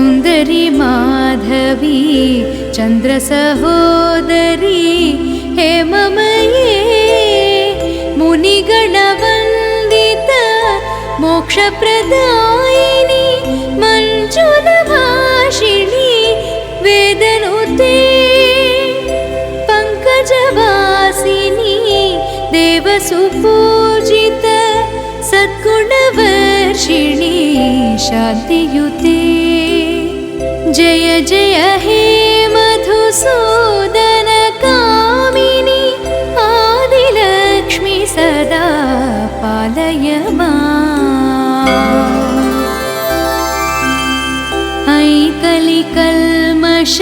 सुन्दरी माधवी चन्द्रसहोदरी हेममये मुनिगणवन्दित मोक्षप्रदायिनी मञ्जुलभाषिणी वेदनुते पङ्कजवासिनी देवसुपूजित सद्गुणवर्षिणी शान्तियुते जय जय हे मधुसूदन कामिनी आदिलक्ष्मी सदा पालय ऐ कलिकल्मष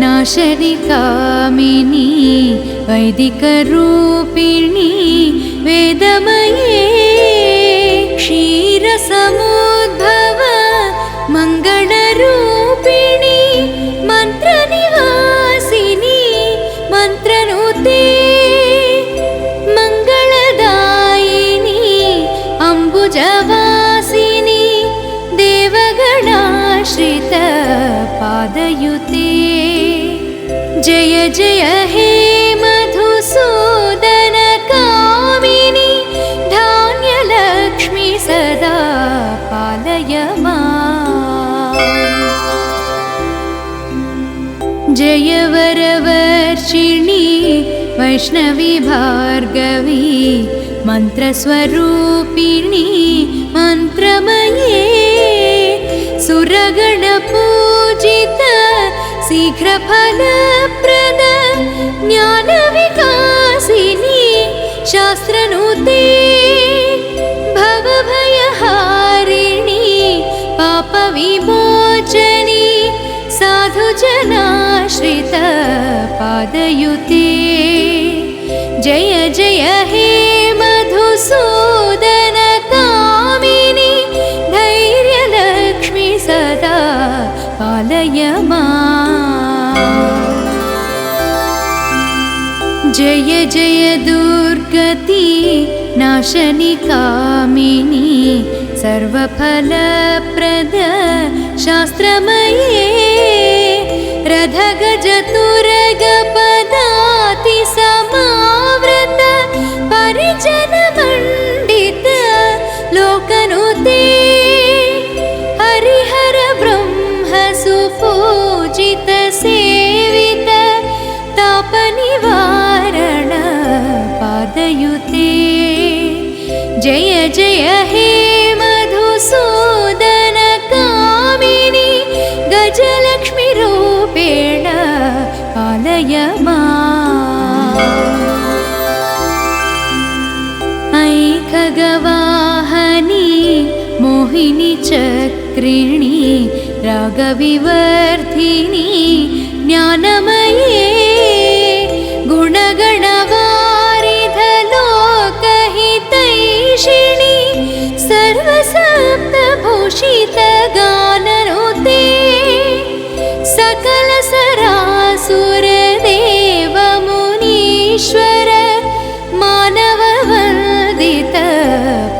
नाशनि कामिनी वैदिकरूपिणी वेदमये क्षीरसमुद्भव मङ्गलरूपिणी मन्त्रनिवासिनी मन्त्रनुते मङ्गलदायिनी अम्बुजवासिनी देवगणाश्रित पादयुते जय जय हे मधुसूदन कामिनी धान्यलक्ष्मी सदा पालय जय वरवर्षिणी वैष्णवी भार्गवी मन्त्रस्वरूपिणी मन्त्रमये सुरगणपूजित शीघ्रफलप्रद ज्ञानविकासिनी शास्त्रनुते भवभयहारिणी पापविमोचनी साधुजनाश्रित पादयुते जय जय हे मधुसूदन कामिनी धैर्यलक्ष्मी सदा पालय जय जय दुर्गति नाशनि कामिनी सर्वफलप्रद शास्त्रमये रथगजतुरगपदाति समावृत परिजनमण्डित लोकनुते हरिहर ब्रह्म सुपूजित सेवित तापनिवारण पादयुते जय जय हे मधुसूदन कामिनी गजलक्ष्मी रूपेण पालय ऐ खगवाहनी मोहिनी चक्रिणी रागविवर्धिनी ज्ञानमये गुणगणवारिधलोकहितैषिणी सर्वसप्तभूषित गाननुते सकल सरासुर देव मुनीश्वर मानववन्दित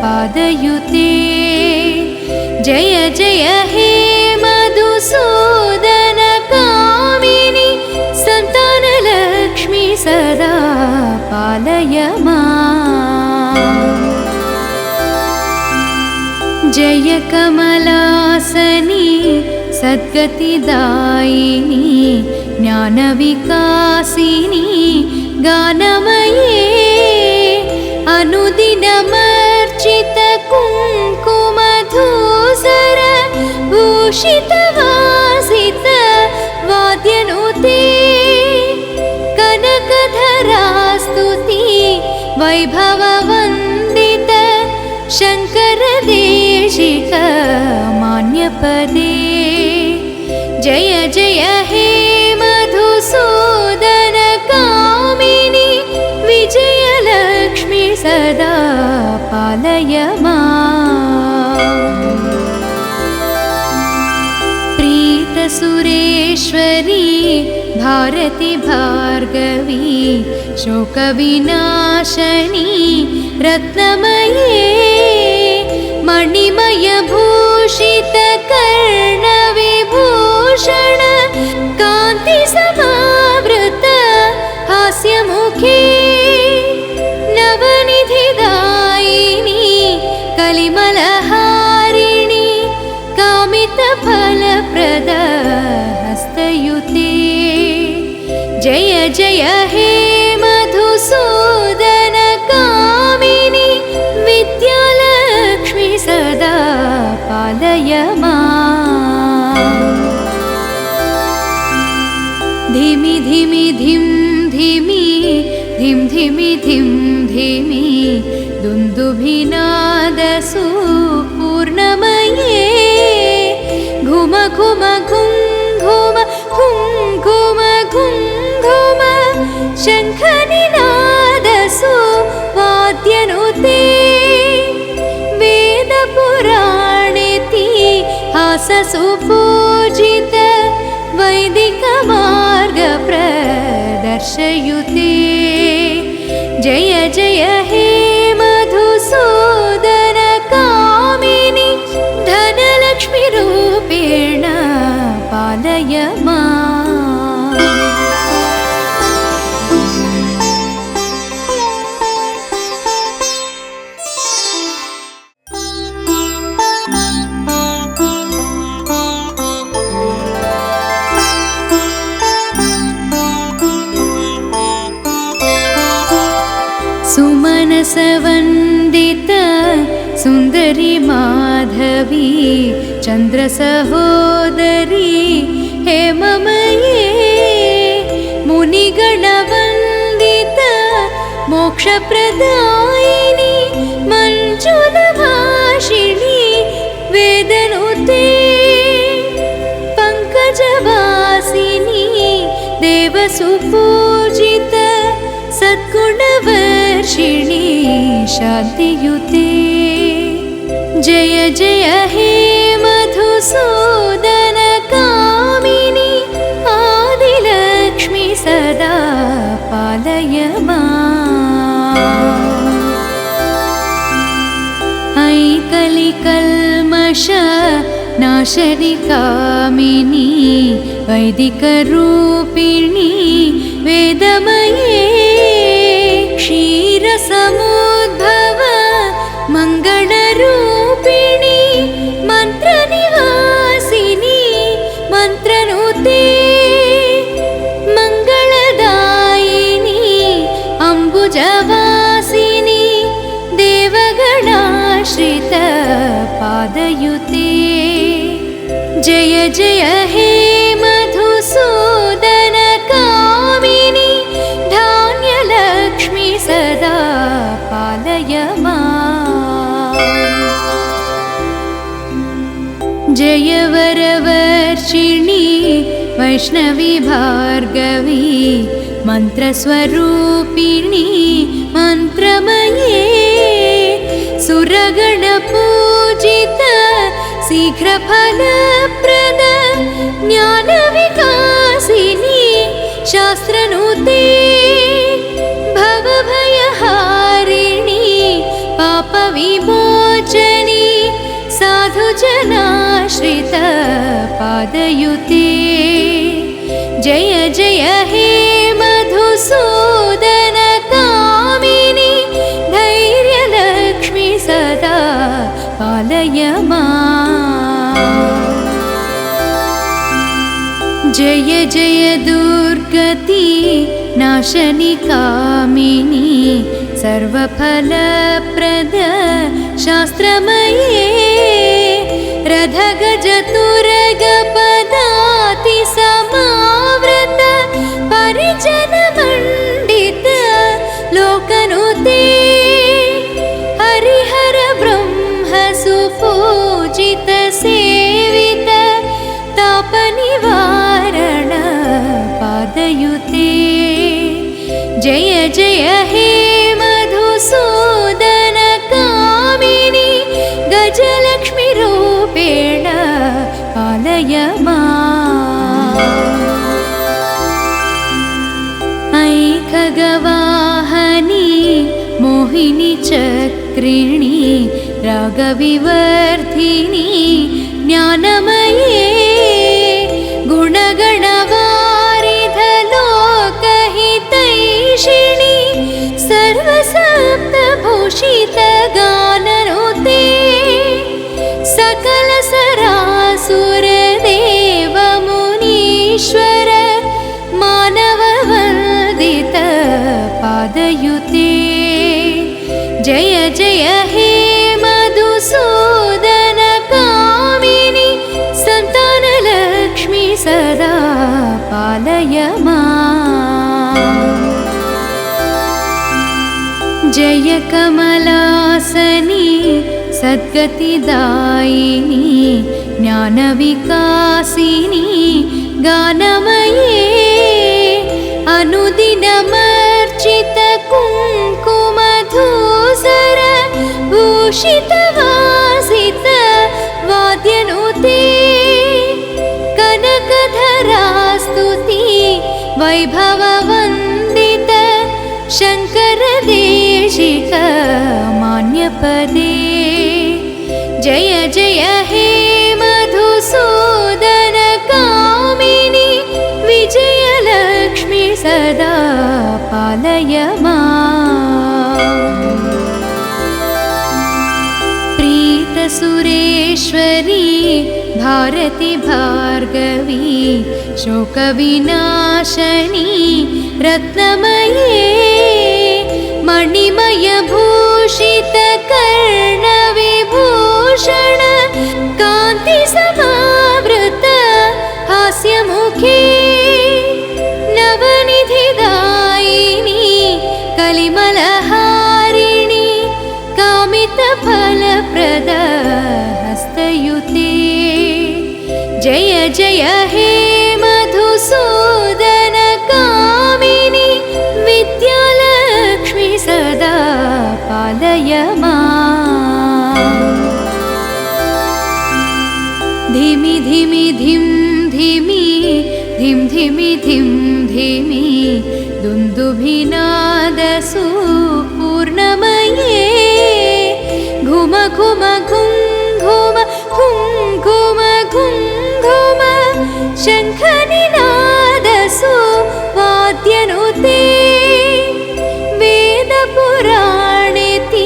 पादयुते जय जय हे मधुसूदन कामिनी सन्तानलक्ष्मी सदा पालय जय कमलासनी सद्गतिदायिनी ज्ञानविकासिनी गानमये अनुदिनमर्चित कुङ्कुमधूसर भूषितवासित वाद्यनुते कनकधरास्तुति वैभववन्दित शङ्करदेशिक मान्यपदे जय जय हे मधुसूदन कामिनी विजयलक्ष्मी सदा पालय प्रीतसुरेश्वरी भारती भार्गवी शोकविनाशनी रत्नमये मणिमयभूषित कर्णविभूषित जय हे मधुसूदन कामिनि विद्यालक्ष्मी सदा पालय माम्। धिमि धिमि धिं धिमि धिं धिमि धिं धिमि दुन्दुभिनादसु पूर्णमये घुम घुम घुं घुम घुं घुम घुं घुम शङ्खनिनादसु वाद्यनुते वेदपुराणेतिहाससु पूजित वैदिकमार्गप्रदर्शयुते जय जय हे मधुसूदन कामिनि धनलक्ष्मीरूपेण पालय माम्। सुमनसवन्दित सुन्दरी माधवी चन्द्रसहोदरी हेममये मुनिगणवन्दित मोक्षप्रदायिनी मञ्जुलभाषिणी वेदनुते पङ्कजवासिनी देवसुपूजित सद्गुणवर्षिणी शान्तियुते जय जय हे मधुसूदन कामिनि आदिलक्ष्मी सदा पालय माम्। ऐकलिकल्मष नाशनि कामिनी वैदिकरूपिणी वेदमये क्षीरसमुद्भव मङ्गलरूपिणी मन्त्रनिवासिनी मन्त्रनुते मङ्गलदायिनी अम्बुजवासिनी देवगणाश्रित पादयुते जय जय हे मधुसूदन कामिनि धान्यलक्ष्मी सदा पालय माम्। जय वरवर्षिणी वैष्णवी भार्गवी मन्त्रस्वरूपिणी मन्त्रमये सुरगणपूजित शीघ्रफलप्रद ज्ञानविकासिनी शास्त्रनुते भवभयहारिणी पापविमोचनी साधुजनाश्रित पादयुते जय जय हे मधुसूदन कामिनि धैर्यलक्ष्मी सदा पालय माम्। जय जय दुर्गति नाशनि कामिनि सर्वफलप्रद शास्त्रमये रथगजतुरगपदाति समाव्रत परिजनमण्डित लोकनुते हरिहर ब्रह्म सुपूजित सेवित तापनिवारण पादयुते जय जय हे मधुसूदन कामिनि गजलक्ष्मी रूपेण पालय माम्। ऐखगवाहनी मोहिनी चक्रिणी रागविवर्धिनी ज्ञानमये गुणगणवारिधलोकहितैषिणी सर्वसप्तभूषितगाननुते सकलसरासुरदेवमुनीश्वर मानववल्लभ जय कमलासनी सद्गतिदायिनी ज्ञानविकासिनी गानमये अनुदिनमर्चित कुङ्कुमधूसर भूषितवासित वाद्यनुते कनकधरास्तुति वैभववन्दित शङ्करदेशिक मान्यपदे जय जय हे मधुसूदन कामिनि विजयलक्ष्मी सदा पालय माम् प्रीतसुरेश्वरी भारती भार्गवी शोकविनाशनी रत्नमये मणिमयभूषित कर्णविभूषण कान्तिसमावृत हास्यमुखे नवनिधिदायिनी कलिमलहारिणी कामितफलप्रद हस्तयुते जय जय हे मधुसूदन कामिनि विद्यालक्ष्मी सदा पालय माम् धिमि धिमि धिं धिमि धिं धिमि धिं धिमि दुन्दुभिनादसु पूर्णमये घुम घुम घुं घुम घुं घुम घुं घुम शङ्खनिनादसु वाद्यनुते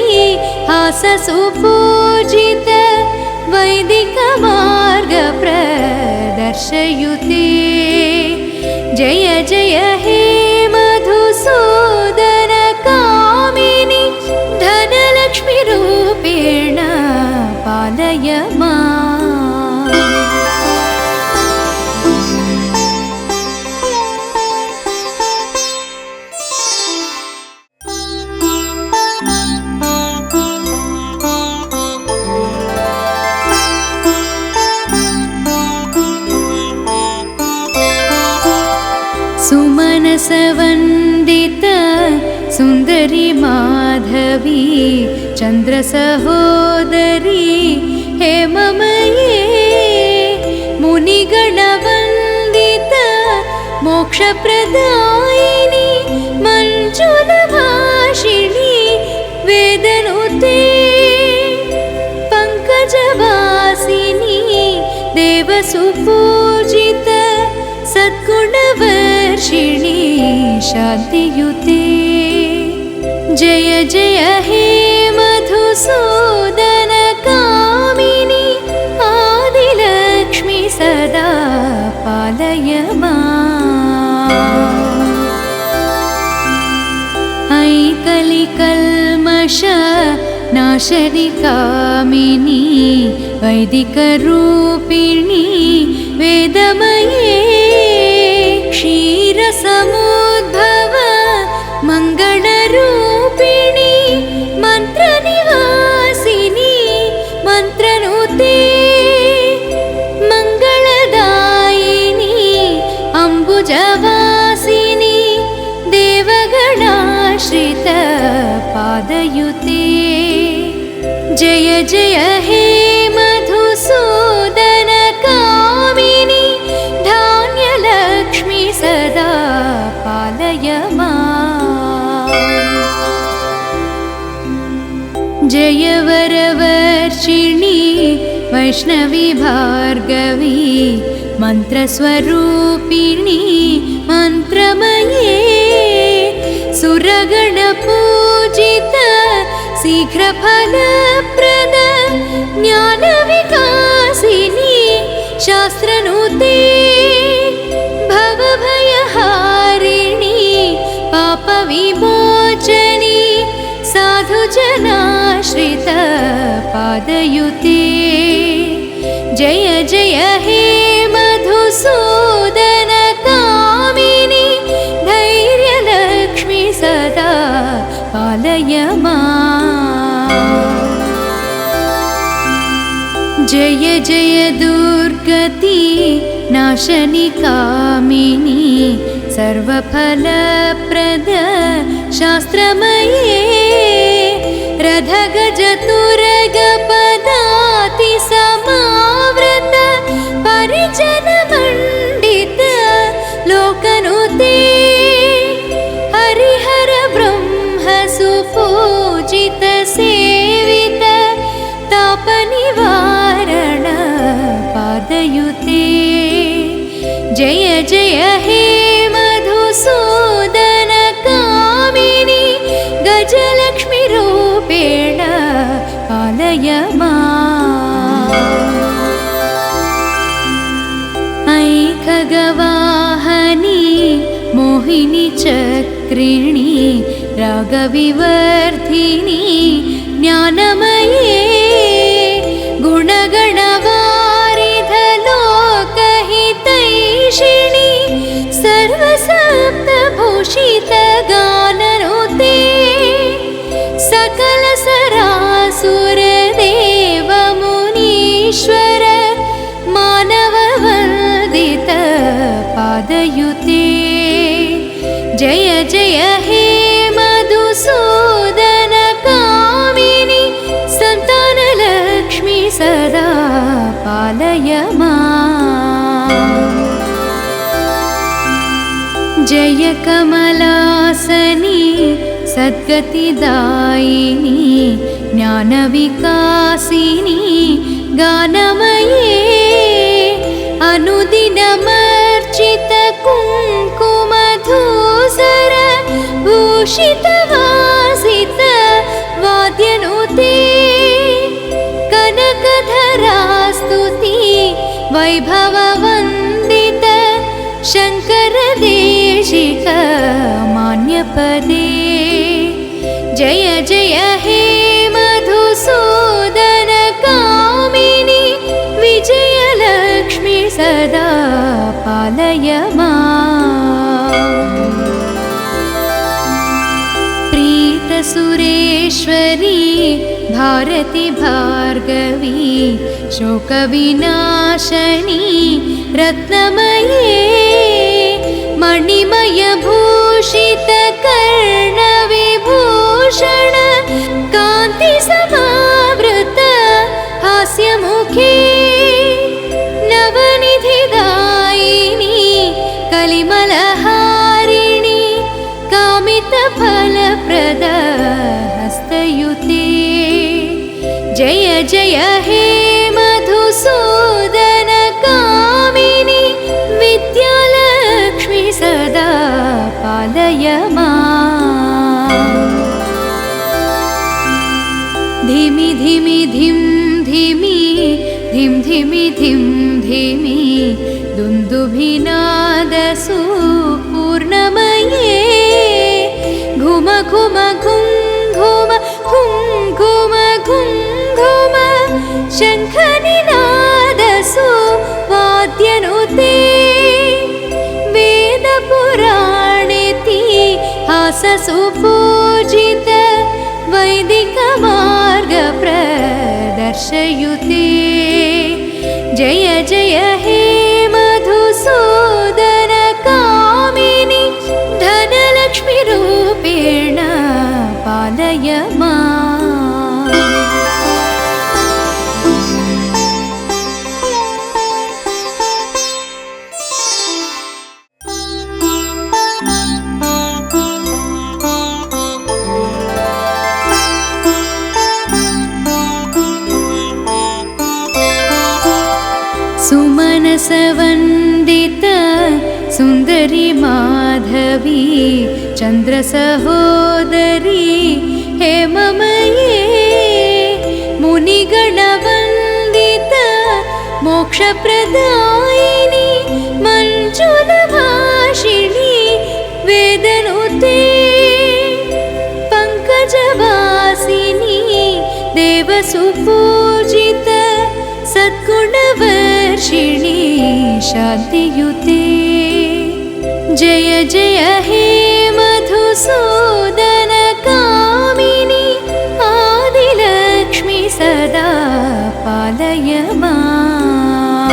वेदपुराणेतिहाससु पूजित वैदिकमार्गप्रदर्शयुते जय जय हे मधुसूदन कामिनि धनलक्ष्मीरूपेण पालय माम् सुमनसवन्दित सुन्दरी माधवी चन्द्रसहोदरी हेममये मुनिगणवन्दित मोक्षप्रदायिनी मञ्जुलभाषिणी वेदनुते पङ्कजवासिनी देवसुपूजित सद्गुणवर्षिणी शान्तियुते जय जय हे मधुसूदन कामिनि आदिलक्ष्मी सदा पालय माम् ऐकलिकल्मष नाशनि कामिनी वैदिकरूपिणी वेदमये क्षीरसमुद्भव मङ्गलरूपिणी मन्त्रनिवासिनी मन्त्रनुते मङ्गलदायिनी अम्बुजवासिनी देवगणाश्रित पादयुते जय जय हे मधुसूदन कामिनि धान्यलक्ष्मी सदा पालय माम् जय वरवर्षिणी वैष्णवी भार्गवी मन्त्रस्वरूपिणी मन्त्रमये सुरगणपूजित शीघ्रफलप्रद ज्ञानविकासिनी शास्त्रनुते भवभयहारिणी पापविमोचनी साधुजनाश्रित पादयुते जय जय हे मधुसूदन कामिनि धैर्यलक्ष्मी सदा पालय माम् जय जय दुर्गति नाशनि कामिनी सर्वफलप्रद शास्त्रमये रथगजतुरगपदाति समावृत परिजनमण्डित लोकनुते हरिहर ब्रह्म सुपूजित सेवित तापनिवारण पादयुते जय जय हे मधुसूदन कामिनी गजलक्ष्मी रूपेण पालय ऐ खगवाहनी मोहिनी चक्रिणी रागविवर्धिनी ज्ञानमये गुणगणवारिधलोकहितैषिणी सर्वसप्तभूषितगाननुते सकलसरासुरदेवमुनीश्वर मानववन्दित पादयुते जय जय हे मधुसूदन कामिनी सन्तानलक्ष्मी सदा पालय जय कमलासनी सद्गतिदायिनी ज्ञानविकासिनी गानमये अनुदिनमर्चित कुङ्कुमधूसर भूषितवासित वाद्यनुते कनकधरास्तुति वैभववन्दित शङ्करदेशिक मान्यपदे जय जय हे मधुसूदन कामिनी विजयलक्ष्मी सदा पालय प्रीतसुरेश्वरी भारती भार्गवी शोकविनाशनी रत्नमये मणिमयभूषित कर्णविभूषण कान्तिसमावृत हास्यमुखे नवनिधिदायिनी कलिमलहारिणी कामितफलप्रद हस्तयुते जय जय हे मधुसूदन कामिनी विद्यालक्ष्मी सदा पालय धिमि धिमि धिं धिमि धिं धिमि धिं धिमि दुन्दुभिनादसु पूर्णमये घुम घुम घुं घुम घुं घुम घुं घुम शङ्खनिनादसु वाद्यनुते वेदपुराणेतिहाससु पूजित वैदिकमार्गप्रदर्शयुते जय जय हे मधुसूदन कामिनी धनलक्ष्मी रूपेण पालय सुमनसवन्दित सुन्दरी माधवी चन्द्रसहोदरी हेममये मुनिगणवन्दित मोक्षप्रदायिनी मञ्जुलभाषिणी वेदनुते पङ्कजवासिनी देवसुपूजित सद्गुणवर्षिणी शान्तियुते जय जय हे मधुसूदन कामिनी आदिलक्ष्मी सदा पालय पालय माम्।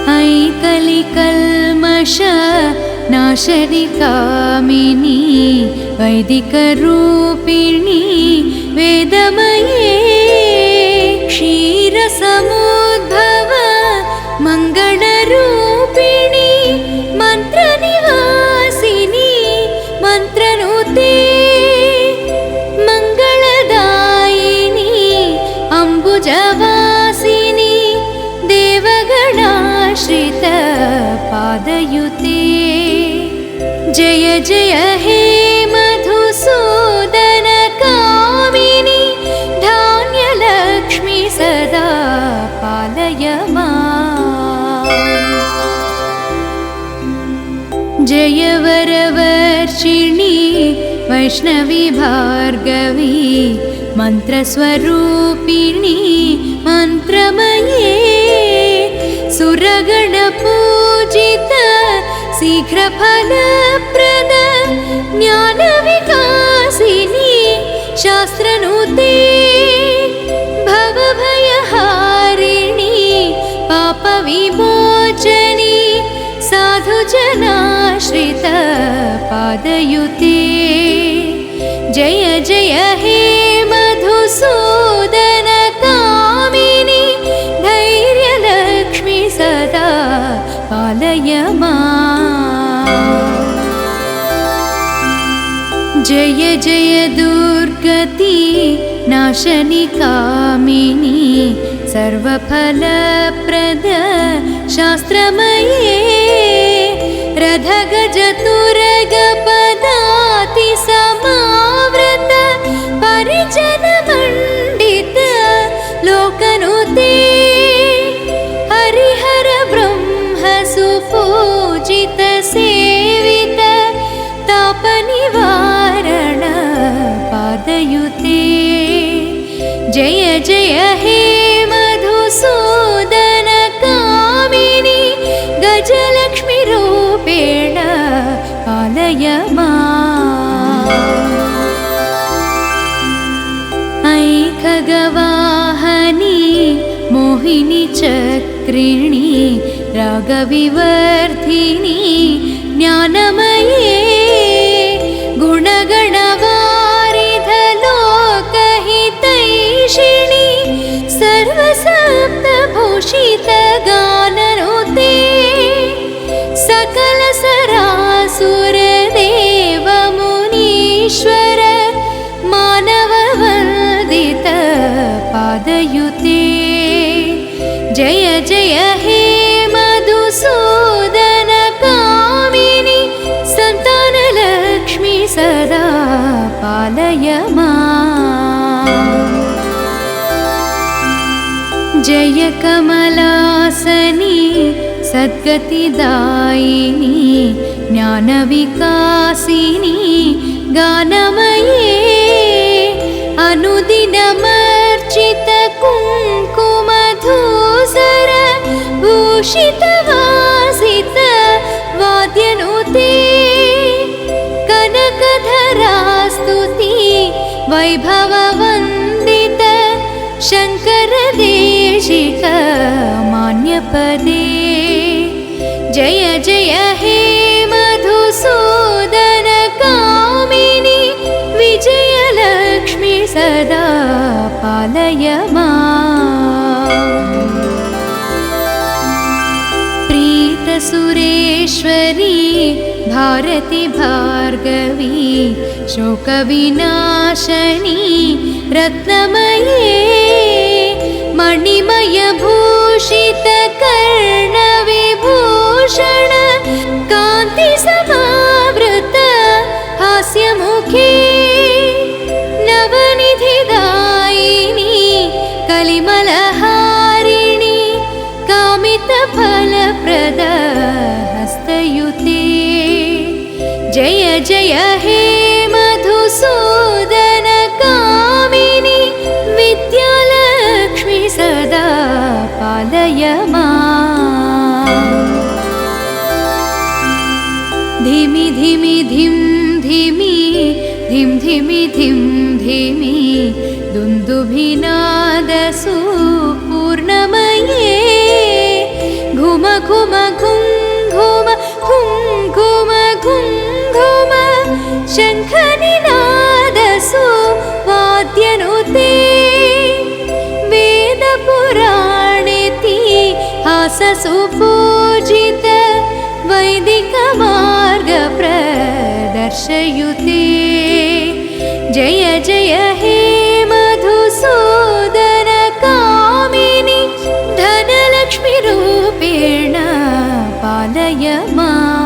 ऐ कलिकल्मष नाशनि कामिनी वैदिकरूपिणी वेदमये क्षीरसमुद्भव मङ्गलरूपिणी मन्त्रनिवासिनी मन्त्रनुते मङ्गलदायिनी अम्बुजवासिनी देवगणाश्रित पादयुते। जय जय हे मधुसूदन कामिनी धान्यलक्ष्मी सदा पालय माम्। जय वरवर्षिणी वैष्णवी भार्गवी मन्त्रस्वरूपिणी मन्त्रमये सुरगणपूजित शीघ्रफलप्रद ज्ञानविकासिनी शास्त्रनुते भवभयहारिणी पापविमोचनी साधुजनाश्रित पादयुते। जय जय हे मधुसूदन कामिनी धैर्यलक्ष्मी सदा पालय माम्। जय जय दुर्गति नाशनि कामिनी सर्वफलप्रद शास्त्रमये रथगजतुरगपदाति समावृत परिजनमण्डित लोकनुते हरिहर ब्रह्म सुपूजित सेवित तापनिवारण पादयुते। जय जय हे मधुसूदन कामिनी गजलक्ष्मी रूपेण पालय माम्। ऐ खगवाहनी मोहिनी चक्रिणी रागविवर्धिनी ज्ञानमये गुणगणवारिधलोकहितैषिणी सर्वसप्तभूषितगाननुते सकलसरासुरदेवमुनीश्वर मानववन्दित पादयुते। जय जय हे मधुसूदन कामिनी सन्तानलक्ष्मी सदा पालय माम्। जय कमलासनी सद्गतिदायिनी ज्ञानविकासिनी गानमये अनुदिनमर्चित कुङ्कुमधूसर भूषितवासित वाद्यनुते कनकधरास्तुति वैभववन्दित शङ्करदेशिक मान्यपदे। जय जय हे मधुसूदन कामिनी विजयलक्ष्मी सदा पालय माम्। प्रीतसुरेश्वरी भारती भार्गवी शोकविनाशनी रत्नमये मणिमयभूषित कर्णविभूषण कान्तिसमावृत हास्यमुखे नवनिधिदायिनी कलिमलहारिणी कामितफलप्रद हस्तयुते। जय जय हे मधुसूदन कामिनी विद्यालक्ष्मी सदा पालय माम्। धिमि धिमि धिं धिमि धिं धिमि धिं धिमि दुन्दुभिनादसुपूर्णमये घुम घुम घुं घुम घुं घुम घुं घुम शङ्खनिनादसु वाद्यनुते वेदपुराणेतिहाससु पूजित वैदिकमार्गप्रदर्शयुते जय जय हे मधुसूदन कामिनि धनलक्ष्मीरूपेण पालय माम्।